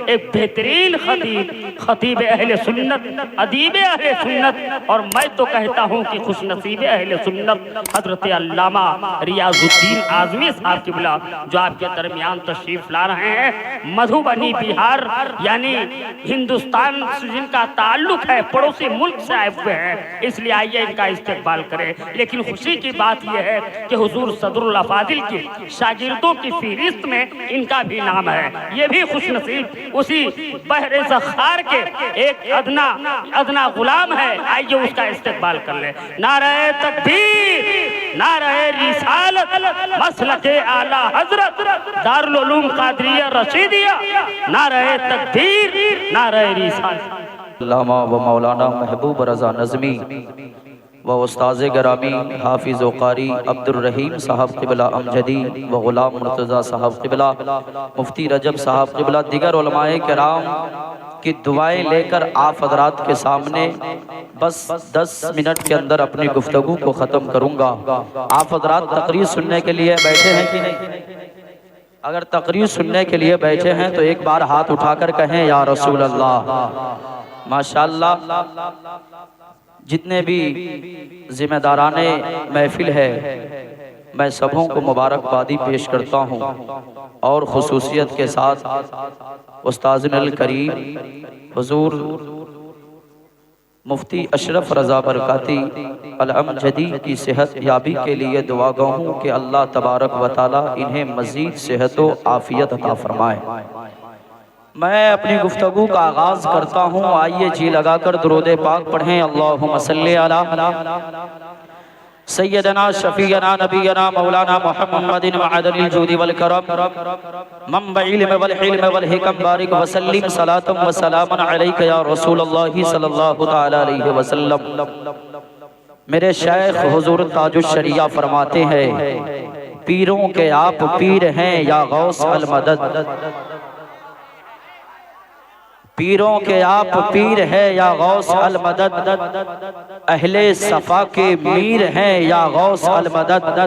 ایک بہترین خطیب اہل سنت، ادیب اہل سنت، اور میں تو کہتا ہوں کہ خوش نصیب اہل سنت حضرت علامہ ریاض الدین اعظمی صاحب قبلہ جو آپ کے درمیان تشریف لا رہے ہیں۔ مدھوبنی بہار یعنی ہندوستان سے جن کا تعلق ہے، پڑوسی ملک سے آئے ہوئے ہیں، اس لیے آئیے ان کا استقبال کریں۔ لیکن خوشی کی بات یہ ہے کہ حضور صدر الافاضل کی شاگردوں کی فہرست میں ان کا بھی نام ہے۔ یہ بھی خوش نصیب اسی بحر زخار کے ایک ادنا غلام ہے، آئیے اس کا استقبال کر لیں۔ نعرہ تکبیر، نعرہ رسالت، مسلک اعلی حضرت دارالعلوم قادریہ رشیدیہ، نعرہ تکبیر، نعرہ رسالت۔ علامہ و مولانا محبوب رضا نظمی و استاذ گرامی حافظ و قاری عبد الرحیم صاحب قبلہ امجدی و غلام مرتضی صاحب قبلہ، مفتی رجب صاحب قبلہ، دیگر علماء کرام کی دعائیں لے کر آپ حضرات کے سامنے بس 10 منٹ کے اندر اپنی گفتگو کو ختم کروں گا۔ آپ حضرات تقریر سننے کے لیے بیٹھے ہیں کہ نہیں؟ اگر تقریر سننے کے لیے بیٹھے ہیں تو ایک بار ہاتھ اٹھا کر کہیں یا رسول اللہ۔ ماشاءاللہ، جتنے بھی ذمہ داران محفل ہے میں سبوں کو مبارکبادی پیش کرتا ہوں، اور خصوصیت کے ساتھ استاذنا الکریم حضور مفتی اشرف رضا برکاتی الامجدی کی صحت یابی کے لیے دعا گو ہوں کہ اللہ تبارک و تعالی انہیں مزید صحت و عافیت عطا فرمائے۔ میں اپنی گفتگو کا آغاز کرتا ہوں، آئیے جی لگا کر درود پاک پڑھیں۔ اللہم صلی علی سیدنا شفیعنا نبینا مولانا محمد معدن الجود والکرم منبع علم والحلم والحکم، بارک وسلم صلاة و سلاما علیک یا رسول اللہ صلی اللہ تعالی علیہ وسلم۔ میرے شیخ حضور تاج الشریعہ فرماتے ہیں، پیروں کے آپ پیر ہیں یا غوث المدد، پیروں کے آپ پیر ہیں یا غوث المدد، اہل صفا کے میر ہیں یا غوث المدد،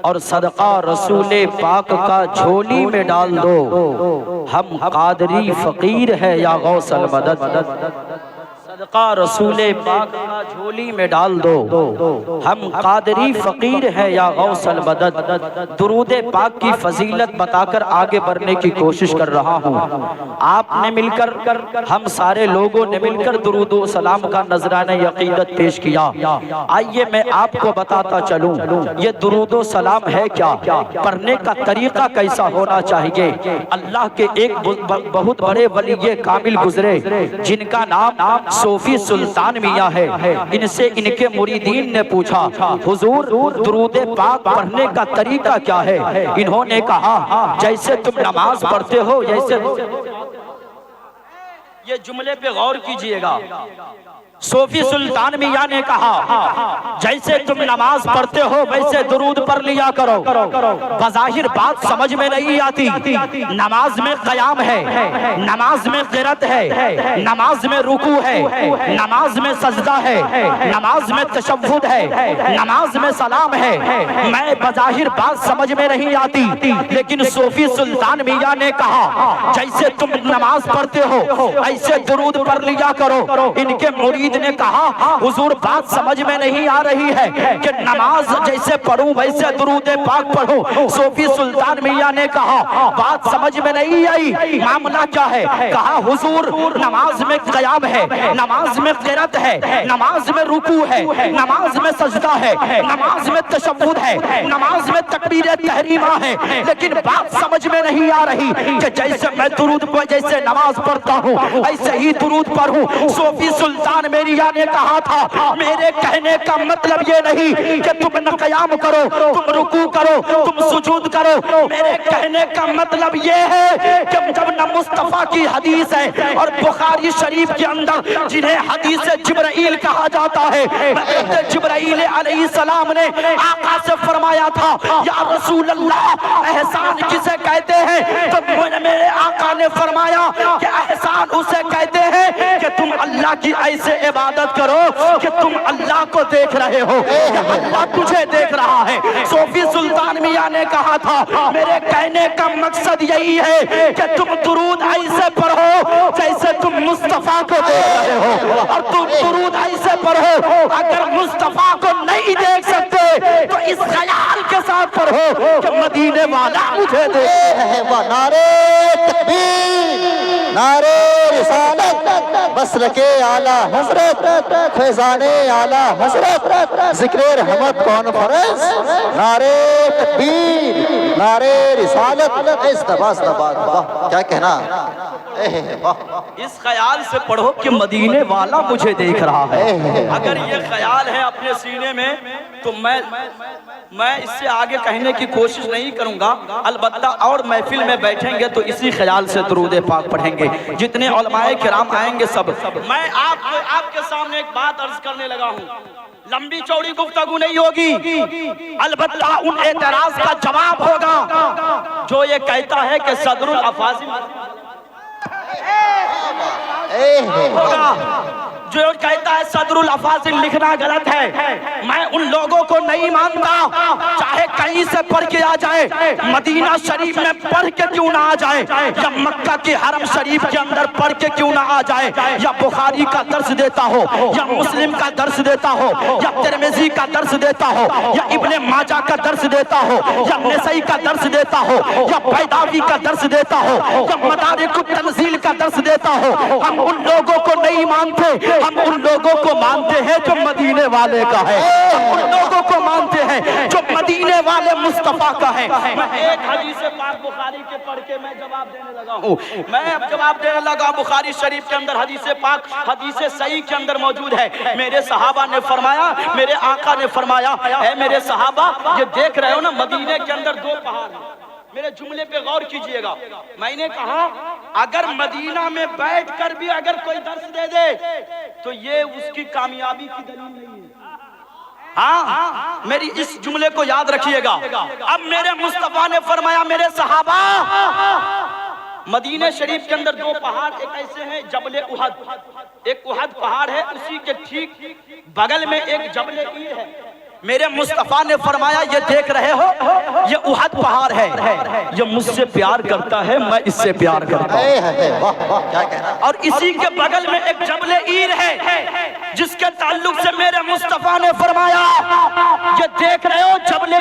اور صدقہ رسول پاک کا جھولی میں ڈال دو، ہم قادری فقیر ہیں یا غوث المدد، صدقہ رسول پاک کا جھولی میں ڈال دو، ہم قادری فقیر ہیں یا غوث المدد۔ درود پاک کی فضیلت بتا کر آگے بڑھنے کی کوشش کر رہا ہوں۔ آپ نے مل کر، ہم سارے لوگوں نے مل کر درود و سلام کا نذرانہ عقیدت پیش کیا۔ آئیے میں آپ کو بتاتا چلوں یہ درود و سلام ہے کیا، پڑھنے کا طریقہ کیسا ہونا چاہیے۔ اللہ کے ایک بہت بڑے ولی کامل گزرے جن کا نام صوفی سلطان میاں ہے، ان سے ان کے مریدین نے پوچھا حضور درود پاک پڑھنے کا طریقہ کیا ہے؟ انہوں نے کہا جیسے تم نماز پڑھتے ہو، جیسے یہ جملے پہ غور کیجئے گا۔ صوفی سلطان میاں نے کہا جیسے تم نماز پڑھتے ہو ویسے درود پڑھ لیا کرو۔ بظاہر بات سمجھ میں نہیں آتی، نماز میں قیام ہے، نماز میں قرات ہے، نماز میں رکوع ہے، نماز میں سجدہ ہے، نماز میں تشہد ہے، نماز میں سلام ہے۔ میں بظاہر بات سمجھ میں نہیں آتی، لیکن صوفی سلطان میاں نے کہا جیسے تم نماز پڑھتے ہو ایسے درود پڑھ لیا کرو۔ ان کے مرید نے کہا حضور بات سمجھ میں نہیں آ رہی ہے کہ نماز جیسے پڑھوں ویسے درود پاک پڑھو۔ صوفی سلطان میاں نے کہا بات سمجھ میں نہیں آئی، معاملہ کیا ہے؟ کہا حضور نماز میں قیام ہے، نماز میں قرات ہے، نماز میں رکوع ہے، نماز میں سجدہ ہے، نماز میں تشہد ہے، نماز میں تکبیر تحریمہ ہے، لیکن بات سمجھ میں نہیں آ رہی کہ جیسے میں درود پر جیسے نماز پڑھتا ہوں ایسے ہی درود پڑھوں۔ صوفی سلطان میاں نے کہا تھا میرے کہنے کا مطلب یہ نہیں کہ تم نہ قیام کرو، تم رکوع کرو، تم سجود کرو، میرے کہنے کا مطلب یہ ہے کہ جب نہ مصطفیٰ کی حدیث ہے اور بخاری شریف کے اندر جنہیں حدیث جبرائیل کہا جاتا ہے، جبرائیل علیہ السلام نے آقا سے فرمایا تھا یا رسول اللہ احسان کسے کہتے ہیں؟ تو میرے آقا نے فرمایا کہ احسان اسے کہتے ہیں کہ تم اللہ کی ایسے عبادت کرو کہ تم اللہ کو دیکھ رہے ہو، کہ اللہ تجھے دیکھ رہا ہے۔ صوفی سلطان میاں نے کہا تھا میرے کہنے کا مقصد یہی ہے کہ تم درود ایسے مصطفیٰ کو دیکھ رہے ہو اور تم درود ایسے پڑھو اگر مصطفیٰ کو نہیں دیکھ سکتے تو اس خیال کے ساتھ پڑھو کہ مدینے والا مجھے دیکھ رہے وہ نعرے تکبیر نعرے رسالت مسلک اعلیٰ حضرت فیضان اعلیٰ حضرت ذکر رحمت کانفرنس نعرے تکبیر نعرے رسالت استباس کیا کہنا اس خیال سے پڑھو کہ مدینے والا مجھے دیکھ رہا ہے اگر یہ خیال ہے اپنے سینے میں تو میں اس سے آگے کہنے کی کوشش نہیں کروں گا البتہ اور محفل میں بیٹھیں گے تو اسی خیال سے درود پاک پڑھیں گے جتنے علماء کرام آئیں گے سب میں آپ کے سامنے ایک بات عرض کرنے لگا ہوں لمبی چوڑی گفتگو نہیں ہوگی البتہ ان اعتراض کا جواب ہوگا جو یہ کہتا ہے کہ صدر الافاضل ہوگا جو کہتا ہے صدر الافاضل لکھنا غلط ہے میں ان لوگوں کو نہیں مانتا چاہے کہیں سے پڑھ کے آ جائے مدینہ شریف میں پڑھ کے کیوں نہ آ جائے یا مکہ کے حرم شریف کے اندر پڑھ کے کیوں نہ آ جائے یا بخاری کا درس دیتا ہو یا مسلم کا درس دیتا ہو یا ترمذی کا درس دیتا ہو یا ابن ماجہ کا درس دیتا ہو یا نسائی کا درس دیتا ہو یا بیضاوی کا درس دیتا ہو یا مدارک التنزیل کا درس دیتا ہو ہم ان لوگوں کو نہیں مانتے ہم ان لوگوں کو مانتے ہیں جو مدینے والے کا ہے ہم ان لوگوں کو مانتے ہیں جو مدینے والے مصطفیٰ کا ہے میں ایک حدیث پاک بخاری کے پڑھ کے میں جواب دینے لگا ہوں میں اب جواب دینے لگا بخاری شریف کے اندر حدیث پاک حدیث صحیح کے اندر موجود ہے میرے صحابہ نے فرمایا میرے آقا نے فرمایا اے میرے صحابہ یہ دیکھ رہے ہو نا مدینے کے اندر دو پہاڑ ہیں میرے جملے پہ غور کیجئے گا میں نے کہا اگر مدینہ میں بیٹھ کر بھی اگر کوئی درس دے دے تو یہ اس کی کامیابی کی دلیل نہیں ہے ہاں میری اس جملے کو یاد رکھیے گا اب میرے مصطفیٰ نے فرمایا میرے صحابہ مدینہ شریف کے اندر دو پہاڑ ایک ایسے ہیں جبل احد ایک احد پہاڑ ہے اسی کے ٹھیک بغل میں ایک جبل عیر ہے میرے مصطفیٰ نے فرمایا یہ دیکھ رہے ہو یہ احد پہاڑ ہے یہ مجھ سے پیار کرتا ہے میں اس سے پیار کرتا ہوں اور اسی کے بغل میں ایک جبل عیر ہے جس کے تعلق سے میرے مصطفیٰ نے فرمایا یہ دیکھ رہے ہو جبل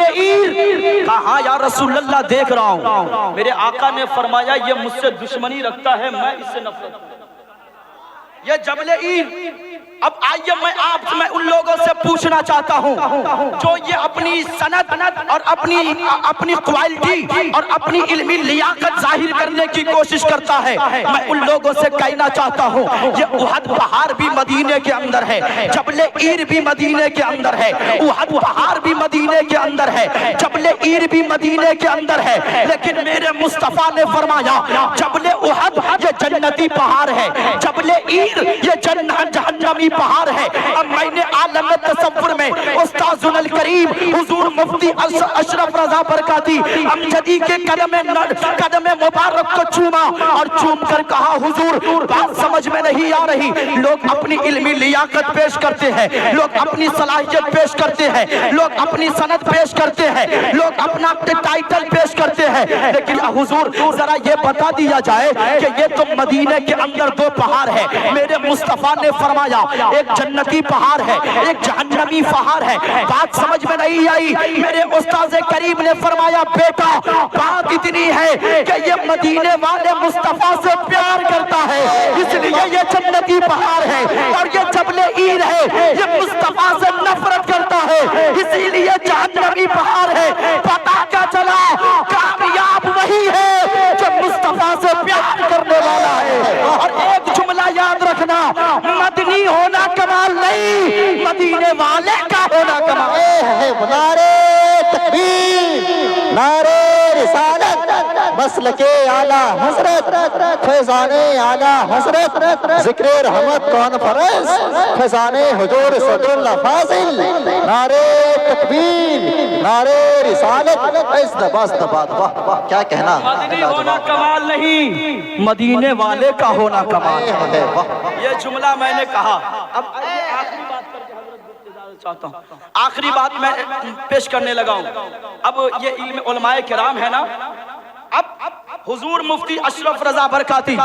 عیر کہا یا رسول اللہ دیکھ رہا ہوں میرے آقا نے فرمایا یہ مجھ سے دشمنی رکھتا ہے میں اس سے نفرت کرتا ہوں یہ جبل عیر اب آئیے میں ان لوگوں سے پوچھنا چاہتا ہوں جو یہ اپنی سند اور اپنی کوالٹی اور اپنی علمی لیاقت ظاہر کرنے کی کوشش کرتا ہے میں ان لوگوں سے کہنا چاہتا ہوں یہ احد پہاڑ بھی مدینے کے اندر ہے جبل عیر بھی مدینے کے اندر ہے احد پہاڑ بھی مدینے کے اندر ہے جبل عیر بھی مدینے کے اندر ہے لیکن میرے مصطفیٰ نے فرمایا جبل احد یہ جنتی پہاڑ ہے جبل عیر یہ جہنمی پہاڑ ہے اب میں نے عالم تصور میں استاذ الکریم حضور مفتی اشرف رضا برکاتی امجدی کے قدم مبارک کو چوما اور چوم کر کہا حضور بات سمجھ میں نہیں آ رہی لوگ اپنی علمی لیاقت پیش کرتے ہیں لوگ اپنی صلاحیت پیش کرتے ہیں لوگ اپنی سند پیش کرتے ہیں لوگ اپنا ٹائٹل پیش کرتے ہیں لیکن حضور ذرا یہ بتا دیا جائے کہ یہ تو مدینے کے اندر دو پہاڑ ہے میرے مصطفیٰ نے فرمایا ایک جنتی پہاڑ ہے ایک جہنمی پہاڑ ہے بات سمجھ میں نہیں آئی میرے استاذ کریم نے فرمایا بیٹا بات اتنی ہے کہ یہ مدینے والے مصطفیٰ سے پیار کرتا ہے اس لیے یہ جنتی پہاڑ ہے اور یہ جبل عیر ہے یہ مصطفیٰ سے نفرت کرتا ہے اسی لیے جہنمی پہاڑ ہے پتا کیا چلا کامیاب وہی ہے جو مصطفیٰ سے پیار کرنے والا ہے اور ایک جملہ یاد رکھنا مدنی ہونا کمال نہیں مدینے والے کا ہونا کمال ہے نعرے تکبیر نعرے رسالت مسلک اعلیٰ حضرت فیضان اعلیٰ حضرت ذکر رحمت کانفرنس فیضان حضور صدر الافاضل نعرے تکبیر نعرے رسالت کیا کہنا مدنی ہونا کمال نہیں مدینے والے کا ہونا کمال ہے یہ جملہ میں نے کہا اب آخری بات کر کے حضرت چاہتا ہوں آخری بات میں پیش کرنے لگا ہوں اب یہ علم علماء کرام ہے نا اب حضور مفتی اشرف رضا برکاتی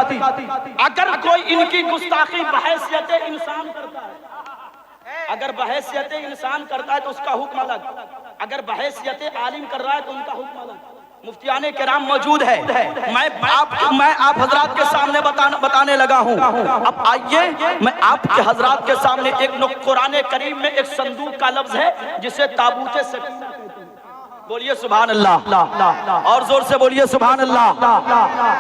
اگر کوئی ان کی گستاخی بحیثیت انسان کرتا ہے، اگر بحیثیت انسان کرتا ہے تو اس کا حکم الگ، اگر بحیثیت عالم کر رہا ہے تو ان کا حکم الگ۔ مفتیان کرام موجود ہے، میں آپ حضرات کے سامنے بتانے لگا ہوں۔ اب آئیے میں آپ کے حضرات کے سامنے ایک قرآن کریم میں ایک صندوق کا لفظ ہے جسے تابوت سکینہ کہتے ہیں۔ بولیے سبحان اللہ، اور زور سے بولیے سبحان اللہ۔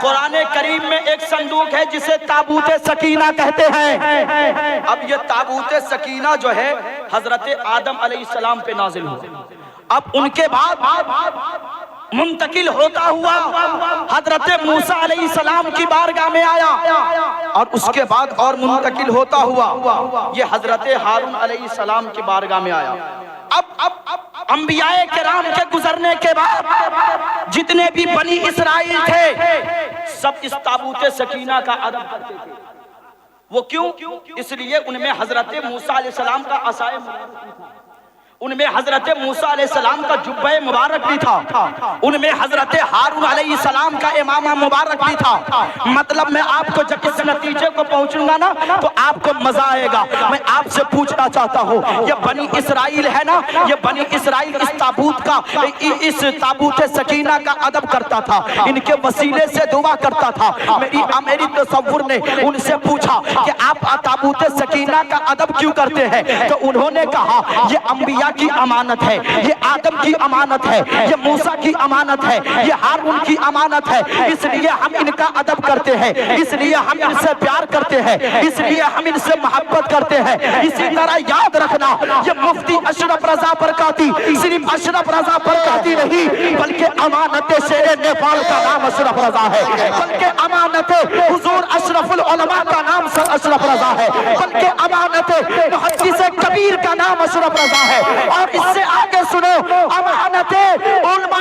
قرآن کریم میں ایک صندوق ہے جسے تابوت سکینہ کہتے ہیں۔ اب یہ تابوت سکینہ جو ہے حضرت آدم علیہ السلام پہ نازل ہوا، اب ان کے بعد منتقل ہوتا ہوا حضرت موسیٰ علیہ السلام کی بارگاہ میں آیا، اور اس کے بعد اور منتقل ہوتا ہوا یہ حضرت ہارون علیہ السلام کی بارگاہ میں آیا۔ اب انبیاء کرام کے گزرنے کے بعد جتنے بھی بنی اسرائیل تھے سب اس تابوت سکینہ کا ادب کرتے تھے۔ وہ کیوں؟ اس لیے ان میں حضرت موسیٰ علیہ السلام کا عصائے مبارک تھا، ان میں حضرت موسیٰ علیہ السلام کا جبہ مبارک بھی تھا، ان میں حضرت ہارون علیہ السلام کا امامہ مبارک بھی تھا۔ مطلب میں آپ کو جب اس نتیجے کو پہنچوں گا نا تو آپ کو مزہ آئے گا۔ میں آپ سے پوچھنا چاہتا ہوں، یہ بنی اسرائیل ہے نا، یہ بنی اسرائیل اس تابوت سکینہ کا ادب کرتا تھا، ان کے وسیلے سے دعا کرتا تھا۔ میری تصور نے ان سے پوچھا کہ آپ تابوت سکینہ کا ادب کیوں کرتے ہیں؟ تو انہوں نے کہا یہ انبیاء کی امانت ہے، یہ آدم کی امانت ہے، یہ موسیٰ کی امانت ہے، یہ ہارون کی امانت ہے، اس لیے ہم ان کا ادب کرتے ہیں، اس لیے ہم ان سے پیار کرتے ہیں، اس لیے ہم ان سے محبت کرتے ہیں۔ اسی طرح یاد رکھنا یہ مفتی اشرف رضا برکاتی صرف اشرف رضا برکاتی نہیں بلکہ امانت شیر نیپال کا نام اشرف رضا ہے، بلکہ امانت حضور اشرف العلماء کا نام سر اشرف رضا ہے، بلکہ امانت محدث کبیر کا نام اشرف رضا ہے۔ اور اس سے آگے سنو، امانت علماء